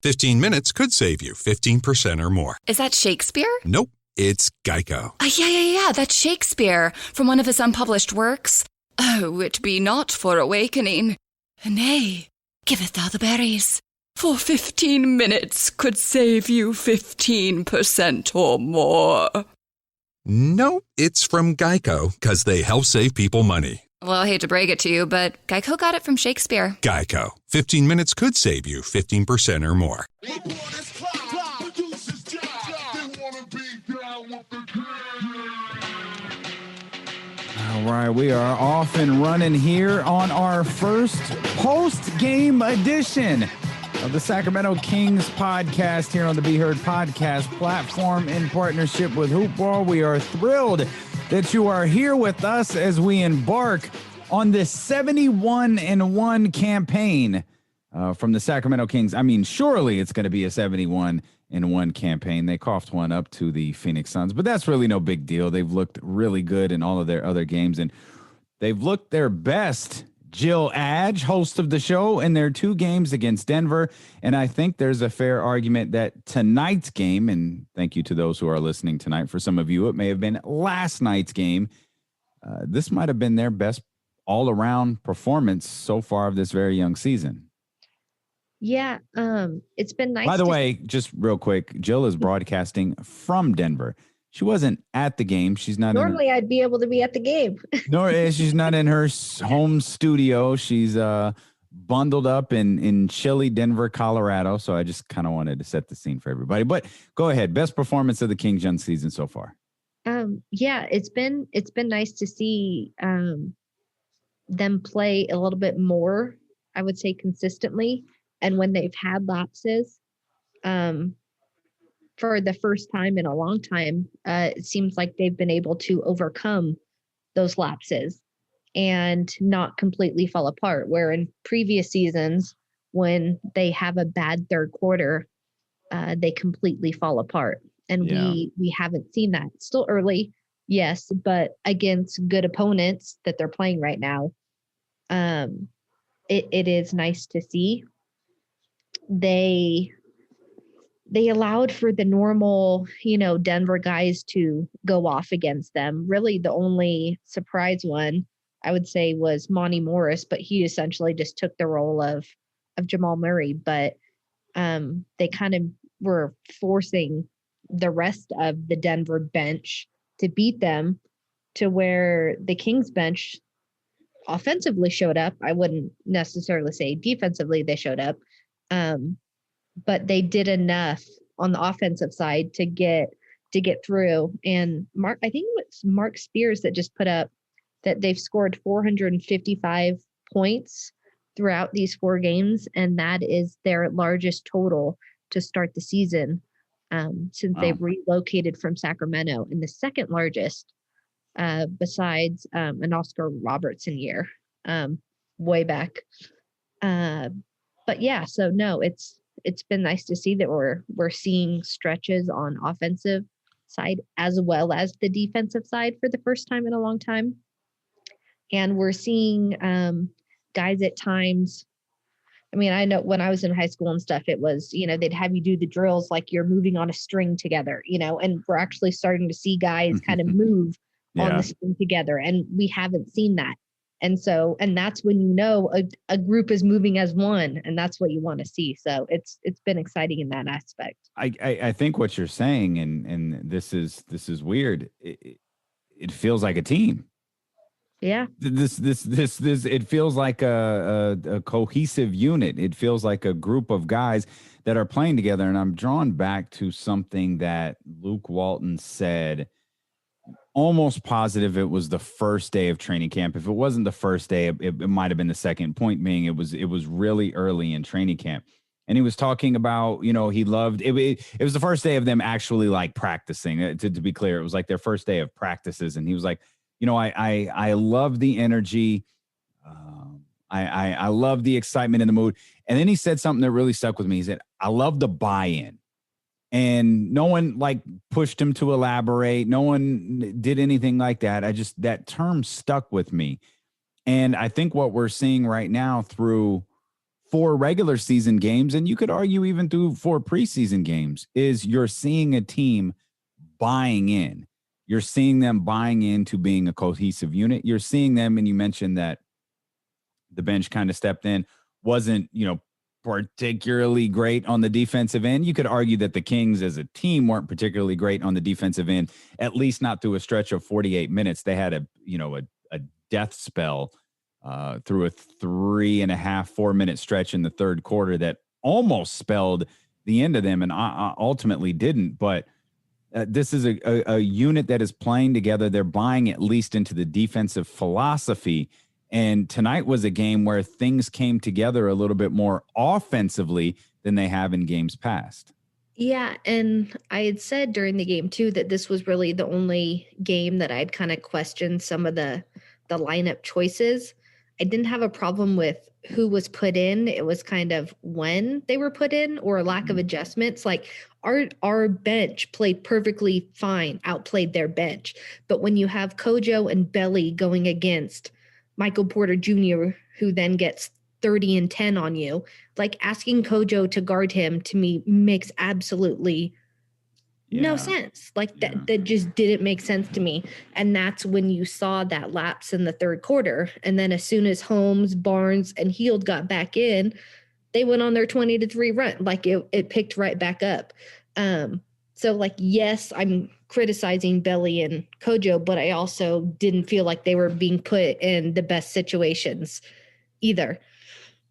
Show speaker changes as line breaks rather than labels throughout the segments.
15 minutes could save you 15% or more.
Is that Shakespeare?
Nope, it's Geico.
Yeah, that's Shakespeare from one of his unpublished works. Oh, it be not for awakening. Nay, giveth thou the berries. For 15 minutes could save you 15% or more.
Nope, it's from Geico, because they help save people money.
Well, I hate to break it to you, but Geico got it from Shakespeare.
Geico. 15 minutes could save you 15% or more.
All right, we are off and running here on our first post-game edition of the Sacramento Kings podcast here on the Be Heard podcast platform in partnership with Hoopball. We are thrilled that you are here with us as we embark on this 71-1 campaign from the Sacramento Kings. I mean, surely it's going to be a 71-1 campaign. They coughed one up to the Phoenix Suns, but that's really no big deal. They've looked really good in all of their other games, and they've looked their best. Jill Adge, host of the show, in their 2 games against Denver. And I think there's a fair argument that tonight's game, and thank you to those who are listening tonight. For some of you, it may have been last night's game. This might have been their best all-around performance so far of this very young season.
Yeah, it's been nice.
By the way, just real quick, Jill is broadcasting from Denver. She wasn't at the game. She's not.
Normally, I'd be able to be at the game.
Nor she's not in her home studio. She's bundled up in chilly Denver, Colorado. So I just kind of wanted to set the scene for everybody. But go ahead. Best performance of the Kings young season so far.
Yeah, it's been nice to see them play a little bit more. I would say consistently, and when they've had lapses. For the first time in a long time, it seems like they've been able to overcome those lapses and not completely fall apart. Where in previous seasons, when they have a bad third quarter, they completely fall apart. And we haven't seen that. It's still early, yes, but against good opponents that they're playing right now, it is nice to see. They allowed for the normal, Denver guys to go off against them. Really, the only surprise one I would say was Monty Morris, but he essentially just took the role of Jamal Murray. But they kind of were forcing the rest of the Denver bench to beat them, to where the Kings bench offensively showed up. I wouldn't necessarily say defensively they showed up. But they did enough on the offensive side to get through. And I think it was Mark Spears that just put up that they've scored 455 points throughout these 4 games. And that is their largest total to start the season since they've relocated from Sacramento, and the second largest besides an Oscar Robertson year way back. But yeah, so no, it's been nice to see that we're seeing stretches on offensive side as well as the defensive side for the first time in a long time. And we're seeing guys at times. I mean, I know when I was in high school and stuff, it was, they'd have you do the drills like you're moving on a string together, and we're actually starting to see guys kind of move on the string together. And we haven't seen that. And that's when a group is moving as one, and that's what you want to see. So it's been exciting in that aspect.
I think what you're saying, and this is weird. It feels like a team.
Yeah.
This it feels like a cohesive unit. It feels like a group of guys that are playing together. And I'm drawn back to something that Luke Walton said. Almost positive it was the first day of training camp. If it wasn't the first day, it might have been the second. Point being, it was really early in training camp. And he was talking about, he loved it. It was the first day of them actually like practicing. To be clear, it was like their first day of practices. And he was like, I love the energy. I love the excitement and the mood. And then he said something that really stuck with me. He said, I love the buy-in. And no one like pushed him to elaborate. No one did anything like that. That term stuck with me. And I think what we're seeing right now through 4 regular season games, and you could argue even through 4 preseason games, is you're seeing a team buying in. You're seeing them buying into being a cohesive unit. You're seeing them, and you mentioned that the bench kind of stepped in, wasn't, particularly great on the defensive end. You could argue that the Kings as a team weren't particularly great on the defensive end, at least not through a stretch of 48 minutes. They had a death spell through a 3.5-4 minute stretch in the third quarter that almost spelled the end of them and ultimately didn't. But this is a unit that is playing together. They're buying at least into the defensive philosophy. And tonight was a game where things came together a little bit more offensively than they have in games past.
Yeah, and I had said during the game too that this was really the only game that I'd kind of questioned some of the lineup choices. I didn't have a problem with who was put in. It was kind of when they were put in or a lack of adjustments. Like our bench played perfectly fine, outplayed their bench. But when you have Kojo and Belly going against Michael Porter Jr., who then gets 30 and 10 on you, like asking Kojo to guard him to me makes absolutely no sense. Like that just didn't make sense to me. And that's when you saw that lapse in the third quarter. And then as soon as Holmes, Barnes, and Hield got back in, they went on their 20-3 run. Like it picked right back up. So like, yes, I'm criticizing Belly and Kojo, but I also didn't feel like they were being put in the best situations either.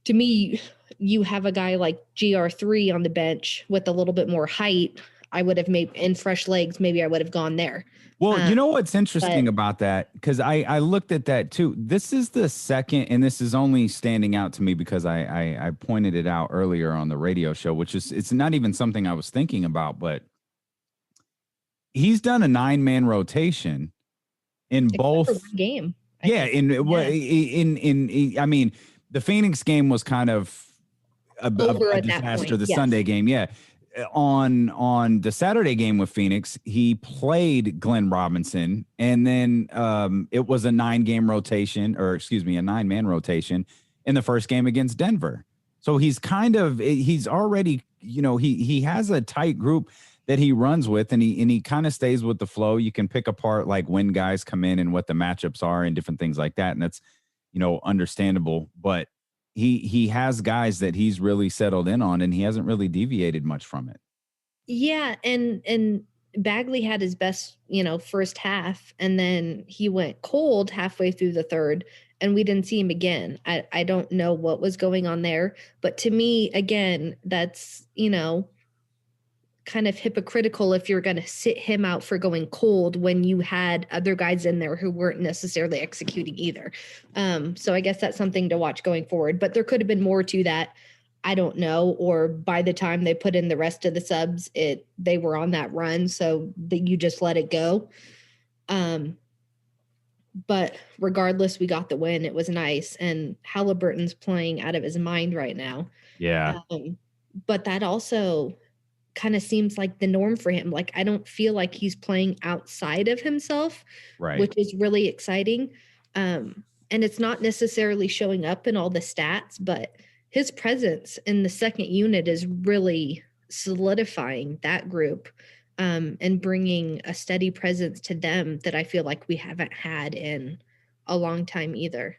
To me, you have a guy like GR3 on the bench with a little bit more height. I would have made in fresh legs. Maybe I would have gone there.
Well, you know what's interesting about that? Because I looked at that too. This is the second, and this is only standing out to me because I pointed it out earlier on the radio show, which is, it's not even something I was thinking about, but he's done a 9-man rotation in
Except
both
for one game.
I mean, the Phoenix game was kind of a disaster. The Sunday game, on the Saturday game with Phoenix, he played Glenn Robinson, and then it was a 9-man rotation in the first game against Denver. So he's already, he has a tight group that he runs with, and he kind of stays with the flow. You can pick apart like when guys come in and what the matchups are and different things like that, and that's understandable. But he has guys that he's really settled in on, and he hasn't really deviated much from it.
Yeah, and Bagley had his best, first half, and then he went cold halfway through the third, and we didn't see him again. I don't know what was going on there, but to me, again, that's, kind of hypocritical if you're going to sit him out for going cold when you had other guys in there who weren't necessarily executing either. So I guess that's something to watch going forward, but there could have been more to that. I don't know. Or by the time they put in the rest of the subs, they were on that run. So that you just let it go. But regardless, we got the win. It was nice. And Haliburton's playing out of his mind right now.
Yeah.
But that also kind of seems like the norm for him. Like, I don't feel like he's playing outside of himself,
right,
which is really exciting. And it's not necessarily showing up in all the stats, but his presence in the second unit is really solidifying that group, and bringing a steady presence to them that I feel like we haven't had in a long time either.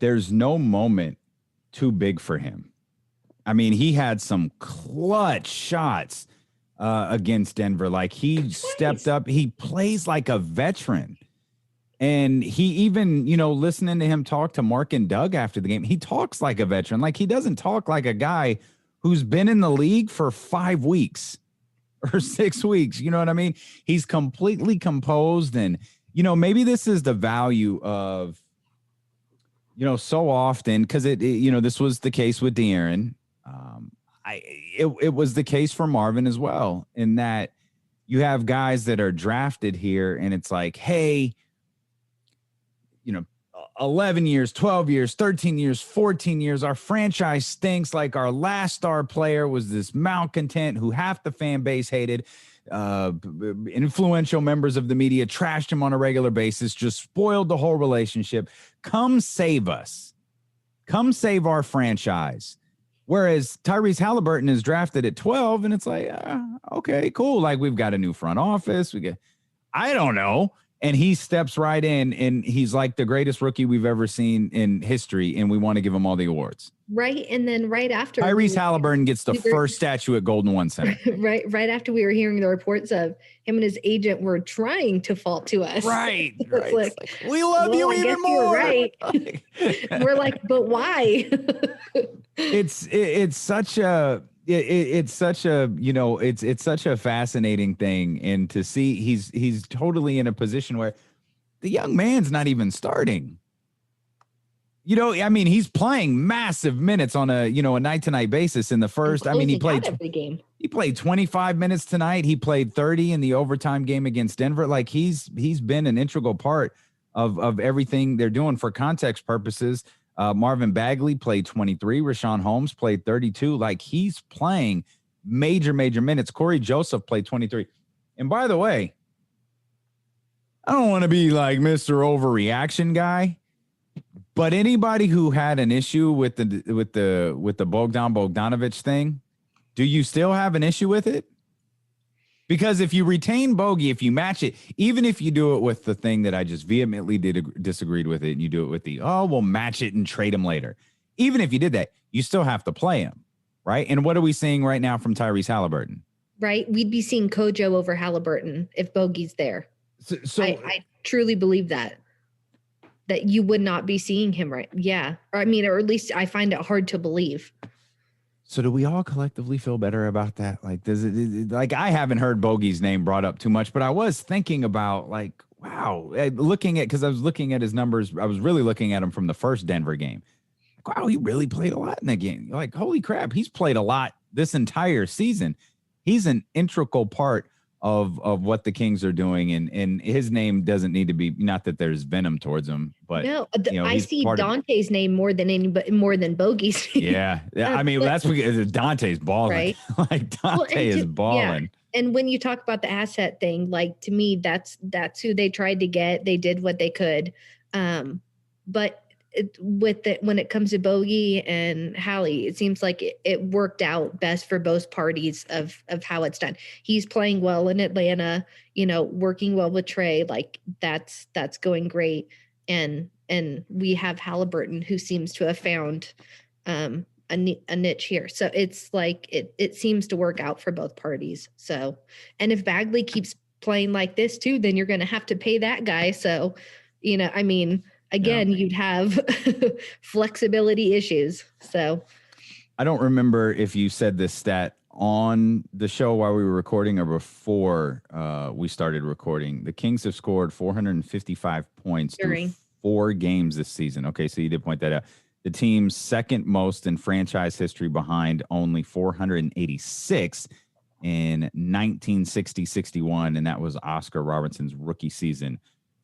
There's no moment too big for him. I mean, he had some clutch shots against Denver. Like, he stepped up. He plays like a veteran. And he even, listening to him talk to Mark and Doug after the game, he talks like a veteran. Like, he doesn't talk like a guy who's been in the league for 5 weeks or 6 weeks. You know what I mean? He's completely composed. And, maybe this is the value of, so often, because this was the case with De'Aaron. It was the case for Marvin as well, in that you have guys that are drafted here and it's like, hey, 11 years, 12 years, 13 years, 14 years, our franchise stinks. Like, our last star player was this malcontent who half the fan base hated. Influential members of the media trashed him on a regular basis, just spoiled the whole relationship. Come save us. Come save our franchise. Whereas Tyrese Haliburton is drafted at 12, and it's like, okay, cool. Like, we've got a new front office. I don't know. And he steps right in, and he's like the greatest rookie we've ever seen in history, and we want to give him all the awards.
Right. And then right after
Tyrese Haliburton gets the first statue at Golden One Center.
right after we were hearing the reports of him and his agent were trying to fault to us.
Right.
Like,
we love you even more.
You're right. We're like, but why?
It's such a it's such a fascinating thing, and to see he's totally in a position where the young man's not even starting. I mean, he's playing massive minutes on a night-to-night basis in the first. I mean, he played
every game.
He played 25 minutes tonight. He played 30 in the overtime game against Denver. Like, he's been an integral part of everything they're doing. For context purposes, Marvin Bagley played 23. Rashawn Holmes played 32. Like, he's playing major minutes. Corey Joseph played 23. And by the way, I don't want to be like Mr. Overreaction guy, but anybody who had an issue with the Bogdanovich thing, do you still have an issue with it? Because if you retain Bogey, if you match it, even if you do it with the thing that I just vehemently disagreed with it, and you do it with we'll match it and trade him later. Even if you did that, you still have to play him, right? And what are we seeing right now from Tyrese Haliburton?
Right. We'd be seeing Kojo over Haliburton if Bogey's there. So I truly believe that you would not be seeing him, right? Yeah. Or at least I find it hard to believe.
So do we all collectively feel better about that? Like, does it like, I haven't heard Bogey's name brought up too much, but I was thinking about, like, wow, because I was looking at his numbers. I was really looking at him from the first Denver game. Like, wow, he really played a lot in that game. Like, holy crap, he's played a lot this entire season. He's an integral part of what the Kings are doing, and his name doesn't need to be, not that there's venom towards him, but
no, I see Dante's name more than Bogey's name.
Yeah. I mean, that's because Dante's balling. Right? Like, Dante is balling.
Yeah. And when you talk about the asset thing, like, to me, that's who they tried to get. They did what they could. But when it comes to Bogey and Hallie, it seems like it worked out best for both parties of how it's done. He's playing well in Atlanta, working well with Trey. Like, that's going great. And we have Haliburton, who seems to have found a niche here. So it's like it seems to work out for both parties. So, and if Bagley keeps playing like this too, then you're going to have to pay that guy. So, again, you'd have flexibility issues. So
I don't remember if you said this stat on the show while we were recording or before we started recording. The Kings have scored 455 points through 4 games this season. Okay, so you did point that out. The team's second most in franchise history, behind only 486 in 1960-61, and that was Oscar Robertson's rookie season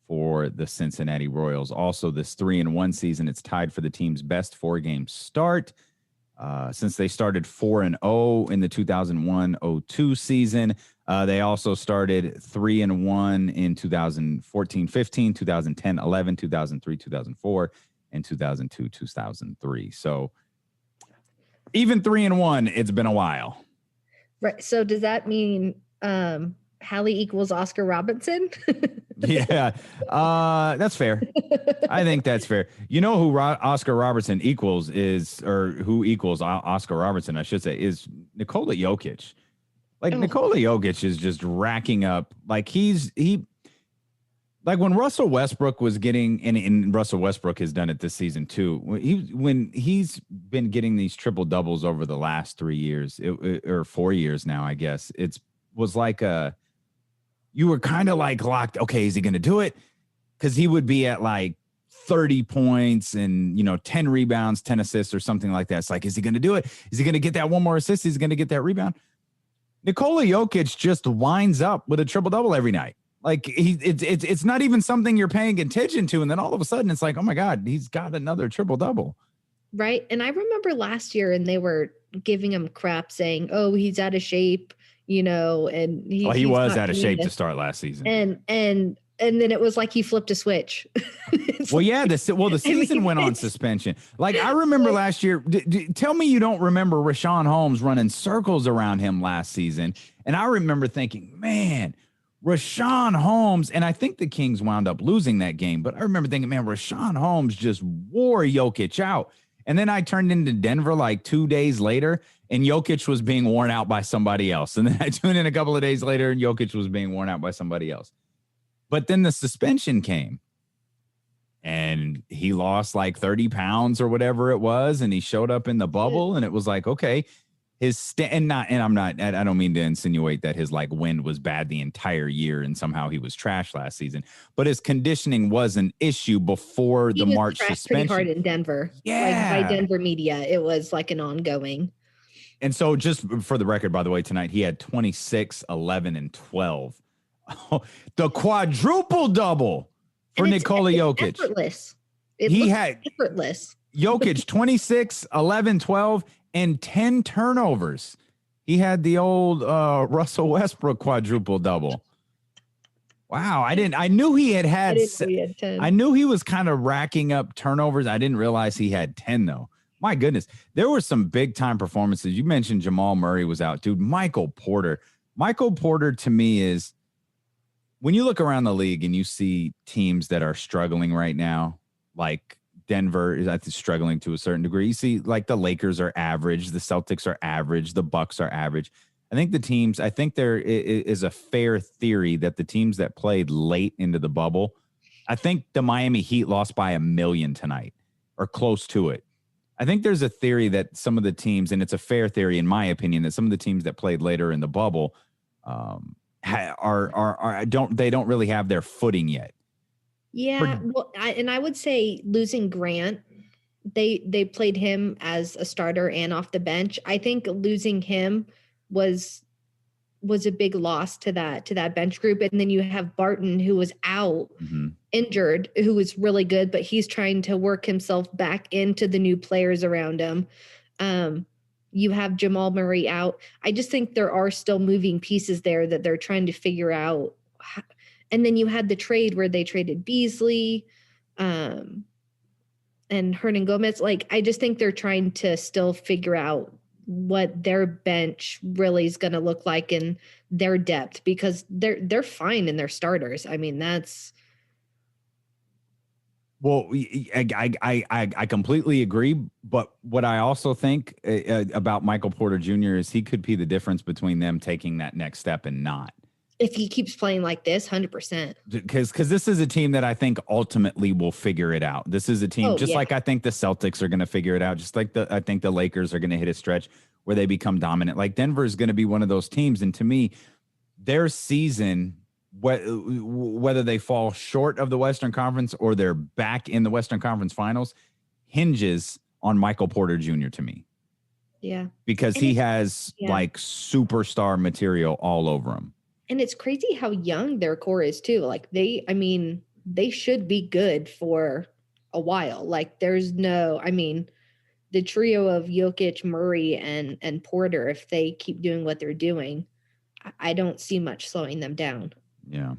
for the Cincinnati Royals. Also, this 3-1 season, it's tied for the team's best 4-game start since they started 4-0 in the 2001-02 season. They also started 3-1 in 2014-15, 2010-11, 2003-2004, and 2002-2003. So even 3-1, it's been a while.
Right. So does that mean Hallie equals Oscar Robertson?
Yeah, that's fair. I think that's fair. You know who Oscar Robertson equals who equals Oscar Robertson, I should say, is Nikola Jokic. Like, Nikola Jokic is just racking up. Like, like when Russell Westbrook was getting, and Russell Westbrook has done it this season too. When he's been getting these triple doubles over the last 3 years, or 4 years now, I guess, was like you were kind of like locked. Okay, is he going to do it? Because he would be at like 30 points and 10 rebounds, 10 assists, or something like that. It's like, is he going to do it? Is he going to get that one more assist? Is he going to get that rebound? Nikola Jokic just winds up with a triple double every night. Like, it's not even something you're paying attention to, and then all of a sudden it's like, oh my God, he's got another triple double. Right.
And I remember last year, and they were giving him crap, saying, "Oh, he's out of shape." And he
was out of shape to start last season.
And And then it was like he flipped a switch.
The season went on suspension. Like, I remember last year. Tell me you don't remember Rashawn Holmes running circles around him last season. And I remember thinking, man, Rashawn Holmes, and I think the Kings wound up losing that game, but I remember thinking, man, Rashawn Holmes just wore Jokic out. And then I turned into Denver like 2 days later, and Jokic was being worn out by somebody else. And then I tuned in a couple of days later, and Jokic was being worn out by somebody else. But then the suspension came, and he lost like 30 pounds or whatever it was, and he showed up in the bubble, and it was like, okay, I don't mean to insinuate that his like wind was bad the entire year and somehow he was trash last season, but his conditioning was an issue before the March suspension.
Pretty hard in Denver.
Yeah.
Like, by Denver media, it was like an ongoing.
And so just for the record, by the way, tonight he had 26, 11, and 12. The quadruple double for Nikola Jokic.
Effortless. Effortless.
Jokic 26, 11, 12, and 10 turnovers. He had the old Russell Westbrook quadruple double. Wow, I knew he had 10. I knew he was kind of racking up turnovers. I didn't realize he had 10 though. My goodness, there were some big time performances. You mentioned Jamal Murray was out, dude. Michael Porter to me is, when you look around the league and you see teams that are struggling right now, like Denver is struggling to a certain degree. You see, like, the Lakers are average, the Celtics are average, the Bucks are average. I think there is a fair theory that the teams that played late into the bubble, I think the Miami Heat lost by 1 million tonight or close to it. I think there's a theory that some of the teams, and it's a fair theory in my opinion, that some of the teams that played later in the bubble don't really have their footing yet.
Yeah, I would say losing Grant, they played him as a starter and off the bench. I think losing him was a big loss to that bench group. And then you have Barton, who was out, injured, who was really good, but he's trying to work himself back into the new players around him. You have Jamal Murray out. I just think there are still moving pieces there that they're trying to figure out. And then you had the trade where they traded Beasley and Hernan Gomez. Like, I just think they're trying to still figure out what their bench really is going to look like in their depth, because they're fine in their starters. I mean, that's.
Well, I completely agree. But what I also think about Michael Porter Jr. is he could be the difference between them taking that next step and not.
If he keeps playing like this, 100%.
Because this is a team that I think ultimately will figure it out. This is a team, like I think the Celtics are going to figure it out, just like I think the Lakers are going to hit a stretch where they become dominant. Like, Denver is going to be one of those teams. And to me, their season, whether they fall short of the Western Conference or they're back in the Western Conference Finals, hinges on Michael Porter Jr. to me.
Yeah.
Because he has like superstar material all over him.
And it's crazy how young their core is too. Like, they should be good for a while. Like, the trio of Jokic, Murray, and Porter, if they keep doing what they're doing, I don't see much slowing them down.
Yeah.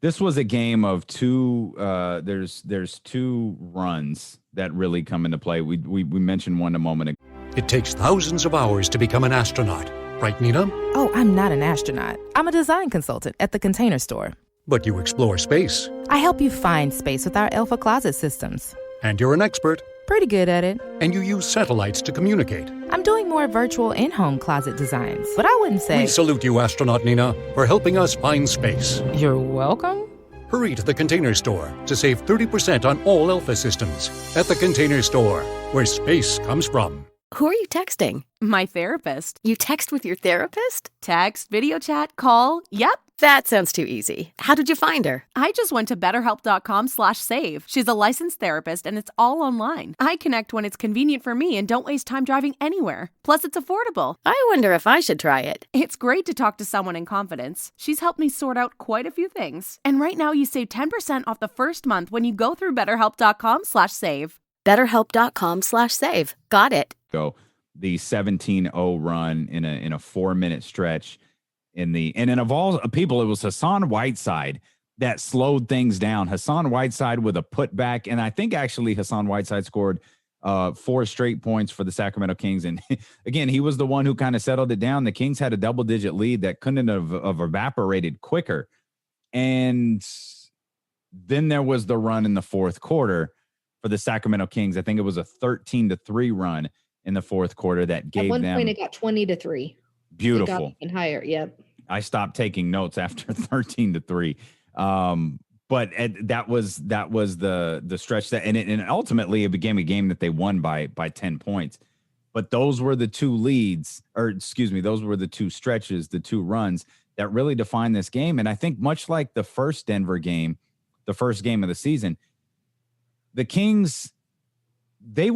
This was a game of two. There's two runs that really come into play. We mentioned one a moment ago.
It takes thousands of hours to become an astronaut. Right, Nina?
Oh, I'm not an astronaut. I'm a design consultant at the Container Store.
But you explore space.
I help you find space with our Alpha Closet systems.
And you're an expert.
Pretty good at it.
And you use satellites to communicate.
I'm doing more virtual in-home closet designs, but I wouldn't say...
We salute you, astronaut Nina, for helping us find space.
You're welcome.
Hurry to the Container Store to save 30% on all Alpha systems. At the Container Store, where space comes from.
Who are you texting?
My therapist.
You text with your therapist?
Text, video chat, call. Yep.
That sounds too easy. How did you find her?
I just went to betterhelp.com/save. She's a licensed therapist and it's all online. I connect when it's convenient for me and don't waste time driving anywhere. Plus, it's affordable.
I wonder if I should try it.
It's great to talk to someone in confidence. She's helped me sort out quite a few things. And right now you save 10% off the first month when you go through betterhelp.com/save.
betterhelp.com/save. Got it.
Go the 17-0 run in a 4-minute stretch and of all people, it was Hassan Whiteside that slowed things down. Hassan Whiteside with a putback, and I think actually Hassan Whiteside scored 4 straight points for the Sacramento Kings. And again, he was the one who kind of settled it down. The Kings had a double-digit lead that couldn't have evaporated quicker. And then there was the run in the fourth quarter for the Sacramento Kings. I think it was a 13-3 run in the fourth quarter that gave them.
At one point, it got 20-3.
Beautiful.
It got even higher. Yep.
I stopped taking notes after 13-3. But that was the stretch that, and ultimately it became a game that they won by 10 points. But those were the two leads, those were the two stretches, the two runs that really defined this game. And I think much like the first Denver game, the first game of the season, the Kings, they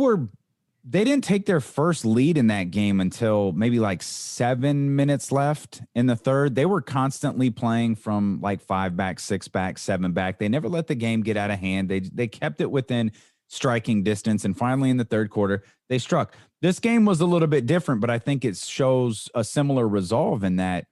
didn't take their first lead in that game until maybe like 7 minutes left in the third. They were constantly playing from like 5 back, 6 back, 7 back. They never let the game get out of hand. They kept it within striking distance. And finally in the third quarter, they struck. This game was a little bit different, but I think it shows a similar resolve in that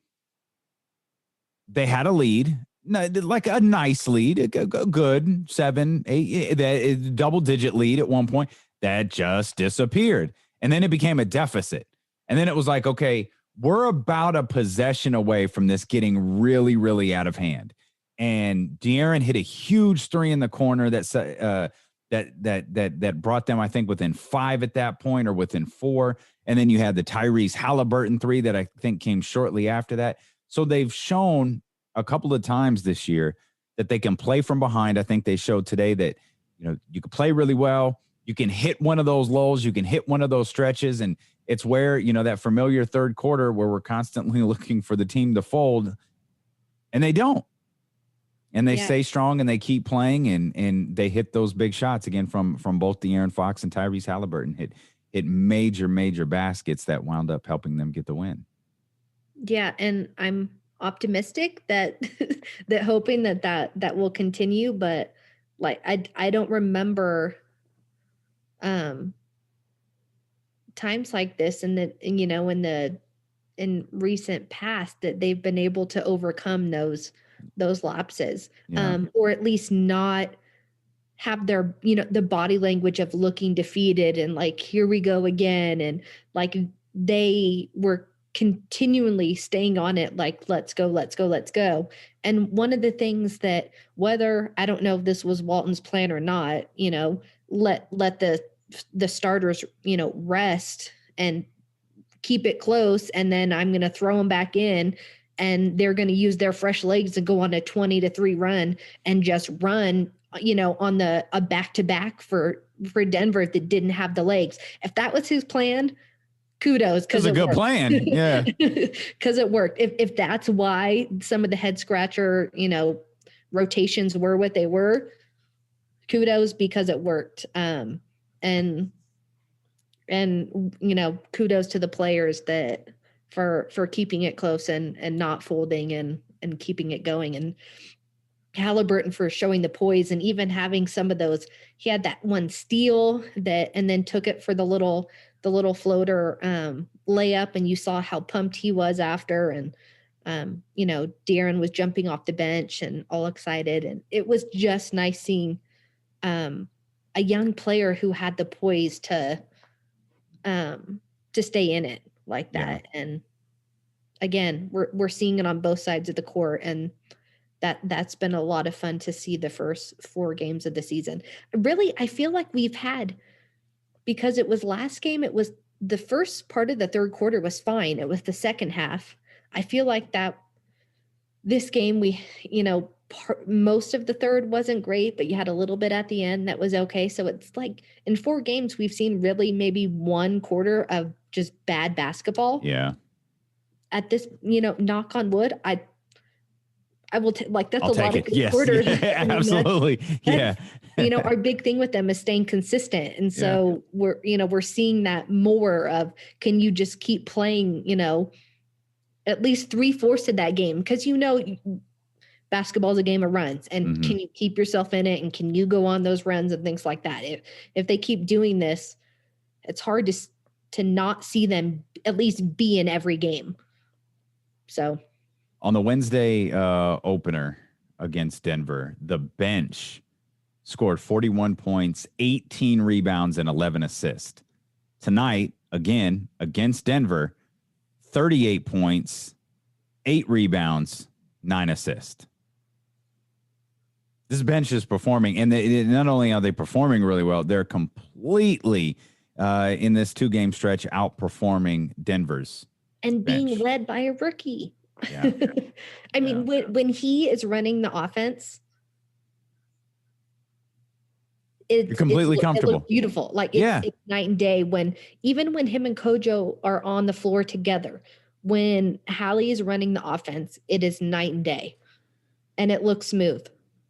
they had a lead, like a nice lead, a good 7, 8, double-digit lead at one point. That just disappeared. And then it became a deficit. And then it was like, okay, we're about a possession away from this getting really, really out of hand. And De'Aaron hit a huge 3 in the corner that brought them, I think, within 5 at that point, or within 4. And then you had the Tyrese Haliburton 3 that I think came shortly after that. So they've shown a couple of times this year that they can play from behind. I think they showed today that, you can play really well. You can hit one of those lulls. You can hit one of those stretches. And it's where, that familiar third quarter where we're constantly looking for the team to fold, and they don't. And they stay strong and they keep playing, and they hit those big shots again from both De'Aaron Fox and Tyrese Haliburton. Hit major baskets that wound up helping them get the win. Yeah,
and I'm optimistic that hoping that will continue, but like I don't remember times like this in recent past that they've been able to overcome those lapses, or at least not have their, the body language of looking defeated and like, here we go again. And like, they were continually staying on it, like, let's go. And one of the things that, whether, I don't know if this was Walton's plan or not, let the starters, rest and keep it close. And then I'm going to throw them back in, and they're going to use their fresh legs and go on a 20-3 run and just run, on a back-to-back for Denver that didn't have the legs. If that was his plan, kudos.
It's a good plan. Yeah.
Because it worked. If that's why some of the head scratcher, rotations were what they were, kudos, because it worked. And kudos to the players that for keeping it close and not folding and keeping it going, and Haliburton for showing the poise and even having some of those. He had that one steal and then took it for the little floater layup, and you saw how pumped he was after. And De'Aaron was jumping off the bench and all excited, and it was just nice seeing a young player who had the poise to stay in it like that. Yeah. And again, we're seeing it on both sides of the court, and that's been a lot of fun to see the first 4 games of the season. Really, I feel like we've had, because it was last game, it was the first part of the third quarter was fine. It was the second half. I feel like that this game, most of the third wasn't great, but you had a little bit at the end that was okay. So it's like in 4 games, we've seen really maybe 1 quarter of just bad basketball.
Yeah.
At this, knock on wood, I will that's
I'll
a lot of
yes.
quarters.
Yeah, absolutely. Yeah.
Our big thing with them is staying consistent. And so we're seeing that more of, can you just keep playing, at least 3/4 of that game? Because, basketball is a game of runs, and can you keep yourself in it? And can you go on those runs and things like that? If they keep doing this, it's hard to not see them at least be in every game. So.
On the Wednesday opener, against Denver, the bench scored 41 points, 18 rebounds, and 11 assists. Tonight, again, against Denver, 38 points, 8 rebounds, 9 assists. This bench is performing, and not only are they performing really well, they're completely, in this 2-game stretch, outperforming Denver's
and being
bench.
led by a rookie.
Yeah.
I mean, when he is running the offense,
You're completely comfortable.
It looks beautiful. Like it's night and day even when him and Kojo are on the floor together, when Hallie is running the offense, it is night and day and it looks smooth.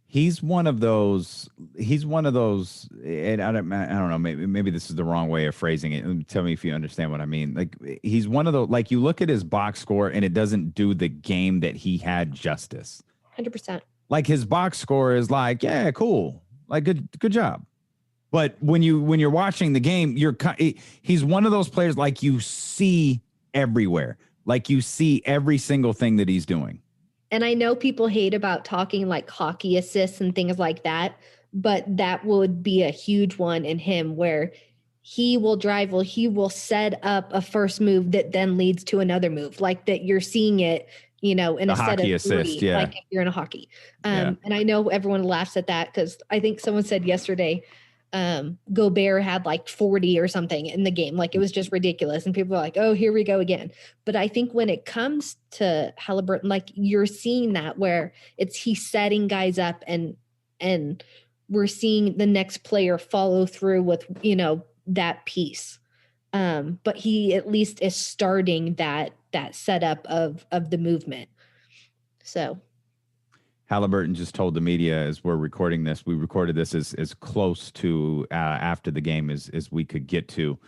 He's one of those, and I don't know, maybe this is the wrong way of phrasing it. Tell me if you understand what I mean. Like, he's one of those, like, you look at his box score and it doesn't do the game that he had justice.
100%.
Like, his box score is like, yeah, cool. Like, good job. But when you're watching the game, he's one of those players, like, you see everywhere. Like, you see every single thing that he's doing.
And I know people hate about talking like hockey assists and things like that, but that would be a huge one in him where he will drive, he will set up a first move that then leads to another move, like that you're seeing it, in a set of
assist,
three, like if you're in a hockey. And I know everyone laughs at that because I think someone said yesterday, Gobert had like 40 or something in the game. Like, it was just ridiculous. And people are like, oh, here we go again. But I think when it comes to Haliburton, like, you're seeing that where he's setting guys up and we're seeing the next player follow through with, that piece. But he at least is starting that setup of the movement. So
Haliburton just told the media as we're recording this, we recorded this as close to after the game as we could get to.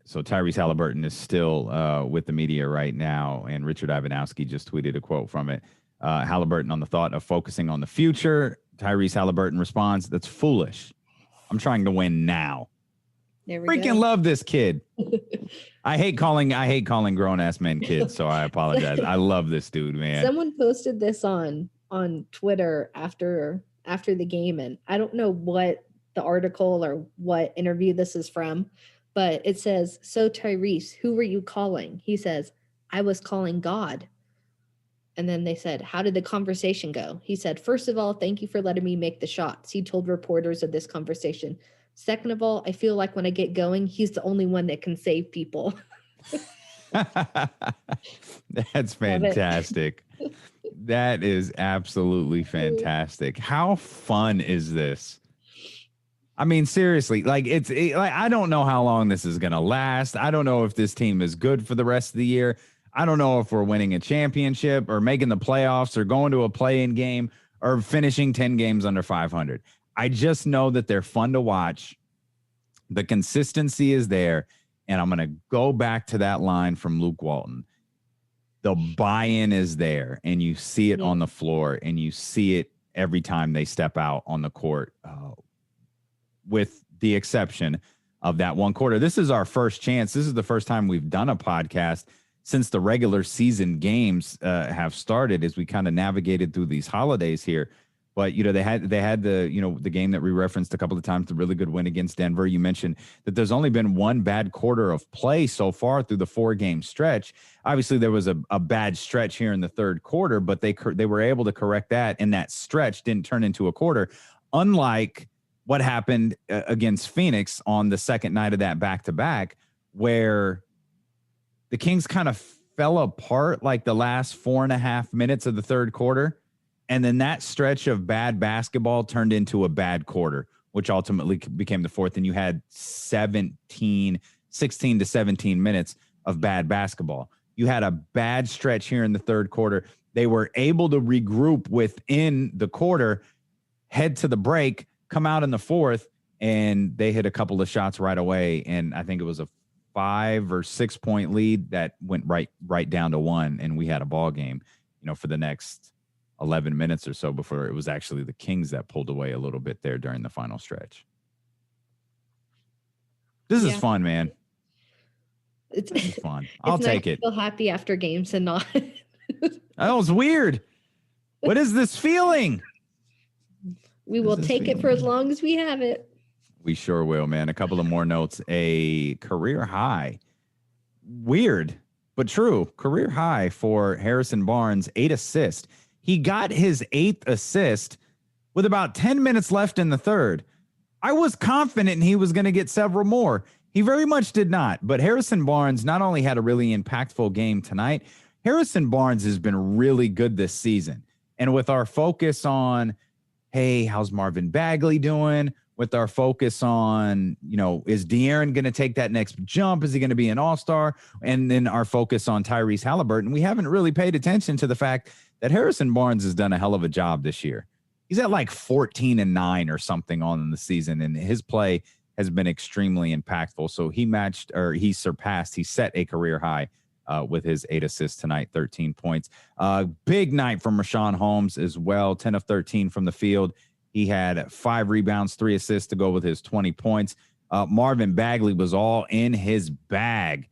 So Tyrese Haliburton is still with the media right now, and Richard Ivanowski just tweeted a quote from it. Haliburton on the thought of focusing on the future. Tyrese Haliburton responds, "That's foolish. I'm trying to win now."
There we
Freaking
go.
love this kid. I hate calling grown ass men kids, so I apologize. I love this dude, man.
Someone posted this on Twitter after the game, and I don't know what the article or what interview this is from, but it says, "So Tyrese, who were you calling?" He says, "I was calling God." And then they said, "How did the conversation go?" He said, "First of all, thank you for letting me make the shots." He told reporters of this conversation. "Second of all, I feel like when I get going, he's the only one that can save people."
That's fantastic. That is absolutely fantastic. How fun is this? I mean, seriously, like I don't know how long this is going to last. I don't know if this team is good for the rest of the year. I don't know if we're winning a championship or making the playoffs or going to a play-in game or finishing 10 games under 500. I just know that they're fun to watch. The consistency is there. And I'm going to go back to that line from Luke Walton. The buy-in is there, and you see it on the floor, and you see it every time they step out on the court, with the exception of that one quarter. This is our first chance. This is the first time we've done a podcast since the regular season games have started, as we kind of navigated through these holidays here. But, they had the game that we referenced a couple of times, the really good win against Denver. You mentioned that there's only been one bad quarter of play so far through the 4-game stretch. Obviously, there was a bad stretch here in the third quarter, but they were able to correct that, and that stretch didn't turn into a quarter, unlike what happened against Phoenix on the second night of that back-to-back, where the Kings kind of fell apart like the last 4.5 minutes of the third quarter. And then that stretch of bad basketball turned into a bad quarter, which ultimately became the fourth. And you had 16 to 17 minutes of bad basketball. You had a bad stretch here in the third quarter. They were able to regroup within the quarter, head to the break, come out in the fourth, and they hit a couple of shots right away. And I think it was a 5 or 6 point lead that went right down to 1. And we had a ball game, for the next 11 minutes or so before it was actually the Kings that pulled away a little bit there during the final stretch. This is fun, man. It's fun. I'll take it.
Feel happy after games and not.
That was weird. What is this feeling?
We will take it for as long as we have it.
We sure will, man. A couple of more notes. A career high. Weird, but true. Career high for Harrison Barnes, 8 assists. He got his 8th assist with about 10 minutes left in the third. I was confident he was going to get several more. He very much did not. But Harrison Barnes not only had a really impactful game tonight, Harrison Barnes has been really good this season. And with our focus on, hey, how's Marvin Bagley doing? With our focus on, is De'Aaron going to take that next jump? Is he going to be an all-star? And then our focus on Tyrese Haliburton. We haven't really paid attention to the fact that Harrison Barnes has done a hell of a job this year. He's at like 14-9 or something on the season, and his play has been extremely impactful. So he set a career high with his 8 assists tonight, 13 points. Big night from Rashawn Holmes as well, 10 of 13 from the field. He had 5 rebounds, 3 assists to go with his 20 points. Marvin Bagley was all in his bag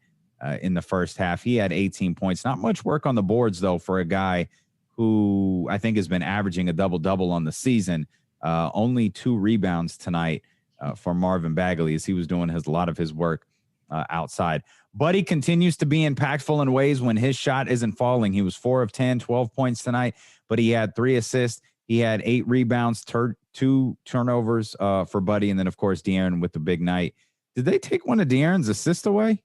in the first half. He had 18 points. Not much work on the boards, though, for a guy who I think has been averaging a double-double on the season. Only 2 rebounds tonight for Marvin Bagley as he was doing a lot of his work outside. But he continues to be impactful in ways when his shot isn't falling. He was 4 of 10, 12 points tonight, but he had 3 assists. He had 8 rebounds, 2 turnovers for Buddy, and then, of course, De'Aaron with the big night. Did they take one of De'Aaron's assists away?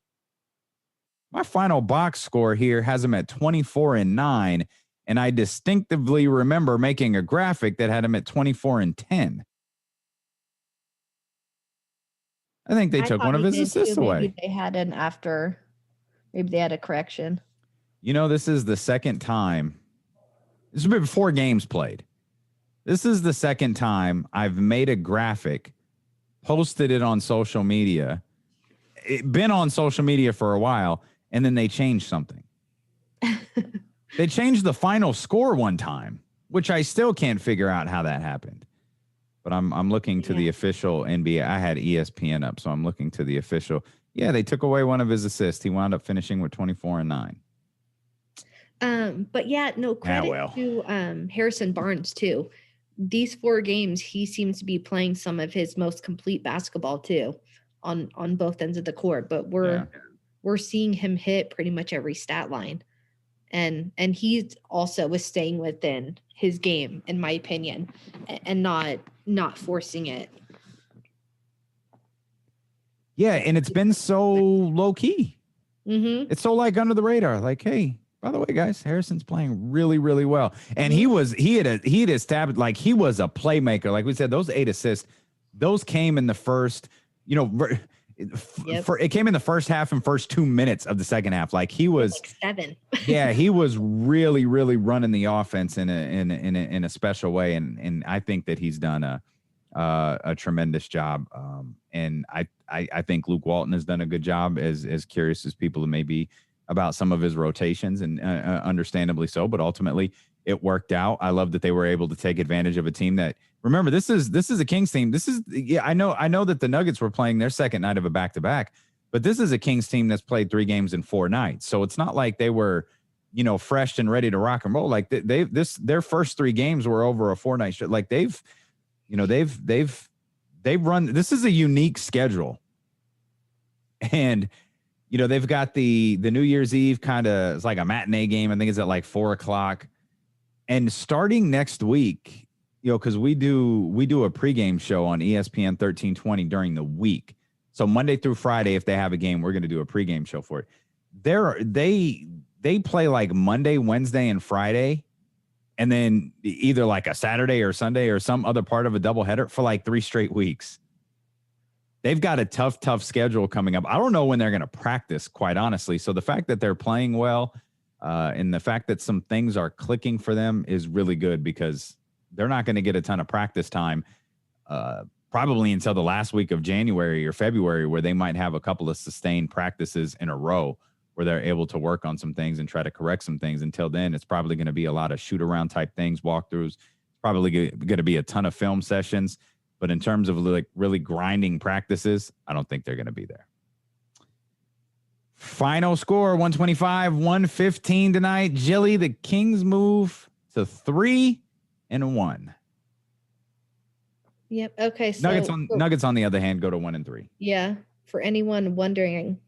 My final box score here has him at 24-9, and I distinctively remember making a graphic that had him at 24-10. I think they took one of his assists away.
Maybe they had maybe they had a correction.
This is the second time. This has been 4 games played. This is the second time I've made a graphic, posted it on social media. It's been on social media for a while, and then they changed something. They changed the final score one time, which I still can't figure out how that happened. But I'm looking to the official NBA. I had ESPN up, so I'm looking to the official. Yeah, they took away one of his assists. He wound up finishing with 24-9.
But yeah, no credit to Harrison Barnes too. These 4 games, he seems to be playing some of his most complete basketball too, on both ends of the court. But we're seeing him hit pretty much every stat line, and he also was staying within his game, in my opinion, and not forcing it.
Yeah, and it's been so low key.
Mm-hmm.
It's so like under the radar. Like, hey, by the way, guys, Harrison's playing really, really well. And he had established, like, he was a playmaker. Like we said, those 8 assists, those came in the first, it came in the first half and first 2 minutes of the second half. Like he was
like 7.
Yeah, he was really, really running the offense in a special way. And I think that he's done a tremendous job. And I think Luke Walton has done a good job, as curious as people may be about some of his rotations, and understandably so, but ultimately it worked out. I love that they were able to take advantage of a team that, remember, this is a Kings team. I know that the Nuggets were playing their second night of a back-to-back, but this is a Kings team that's played 3 games in 4 nights. So it's not like they were, fresh and ready to rock and roll. Like their first 3 games were over a 4-night stretch. Like they've run, this is a unique schedule. And they've got the New Year's Eve it's like a matinee game. I think it's at like 4:00. And starting next week, because we do a pregame show on ESPN 1320 during the week. So Monday through Friday, if they have a game, we're going to do a pregame show for it. They play like Monday, Wednesday, and Friday, and then either like a Saturday or Sunday or some other part of a doubleheader for like 3 straight weeks. They've got a tough schedule coming up. I don't know when they're going to practice, quite honestly. So the fact that they're playing well and the fact that some things are clicking for them is really good, because they're not going to get a ton of practice time probably until the last week of January or February, where they might have a couple of sustained practices in a row where they're able to work on some things and try to correct some things. Until then, it's probably going to be a lot of shoot-around type things, walkthroughs. It's probably going to be a ton of film sessions. But in terms of like really grinding practices, I don't think they're going to be there. Final score, 125-115 tonight. Jilly, the Kings move to 3-1.
Yep. Okay. So
Nuggets on the other hand go to 1-3.
Yeah. For anyone wondering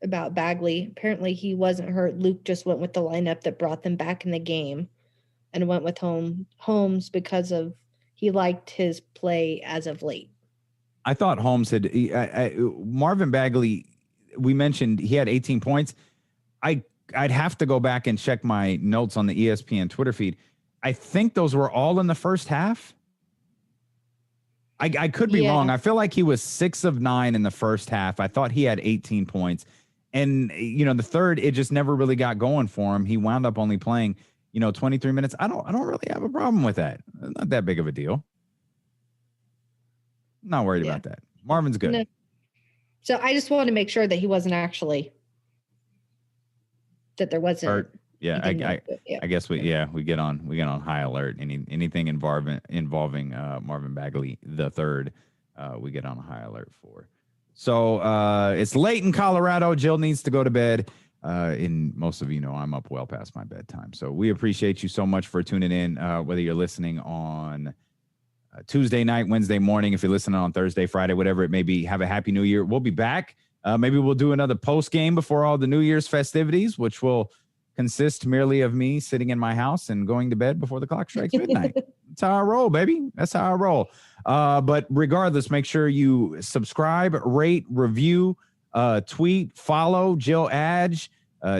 about Bagley, apparently he wasn't hurt. Luke just went with the lineup that brought them back in the game and went with Holmes because of he liked his play as of late.
I thought Holmes had Marvin Bagley. We mentioned he had 18 points. I'd have to go back and check my notes on the ESPN Twitter feed. I think those were all in the first half. I could be wrong. I feel like he was 6 of 9 in the first half. I thought he had 18 points. And, the third, it just never really got going for him. He wound up only playing, 23 minutes. I don't really have a problem with that. Not that big of a deal. Not worried about that. Marvin's good.
No. So I just wanted to make sure that he wasn't actually, that there wasn't.
Hurt. Yeah, I guess we get on high alert. Anything involving Marvin Bagley the third, we get on a high alert for. So it's late in Colorado. Jill needs to go to bed. And most of you know I'm up well past my bedtime. So we appreciate you so much for tuning in. Whether you're listening on Tuesday night, Wednesday morning, if you're listening on Thursday, Friday, whatever it may be, have a happy New Year. We'll be back. Maybe we'll do another post game before all the New Year's festivities, which will consist merely of me sitting in my house and going to bed before the clock strikes midnight. That's how I roll, baby. That's how I roll. But regardless, make sure you subscribe, rate, review, tweet, follow Jill Adge,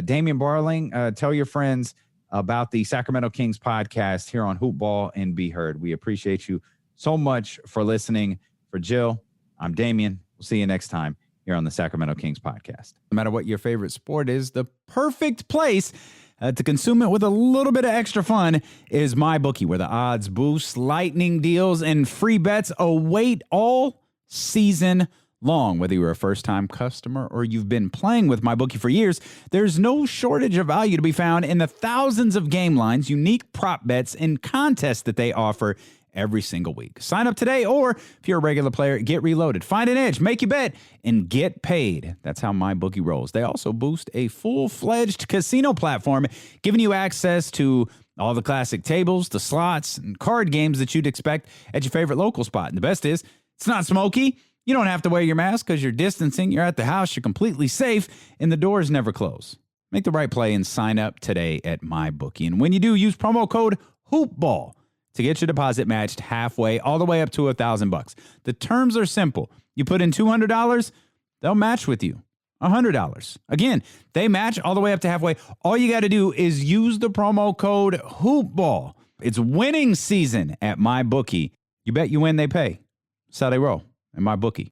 Damian Barling. Tell your friends about the Sacramento Kings podcast here on Hoop Ball and Be Heard. We appreciate you so much for listening. For Jill, I'm Damian. We'll see you next time here on the Sacramento Kings podcast. No matter what your favorite sport is, the perfect place to consume it with a little bit of extra fun is MyBookie, where the odds boost, lightning deals, and free bets await all season long. Whether you're a first-time customer or you've been playing with MyBookie for years, there's no shortage of value to be found in the thousands of game lines, unique prop bets, and contests that they offer every single week. Sign up today, or if you're a regular player, get reloaded. Find an edge, make your bet, and get paid. That's how MyBookie rolls. They also boost a full-fledged casino platform, giving you access to all the classic tables, the slots, and card games that you'd expect at your favorite local spot. And the best is, it's not smoky. You don't have to wear your mask because you're distancing. You're at the house. You're completely safe, and the doors never close. Make the right play and sign up today at MyBookie. And when you do, use promo code HOOPBALL to get your deposit matched halfway, all the way up to $1,000. The terms are simple. You put in $200, they'll match with you $100. Again, they match all the way up to halfway. All you got to do is use the promo code HOOPBALL. It's winning season at MyBookie. You bet you win, they pay. That's how they roll at MyBookie.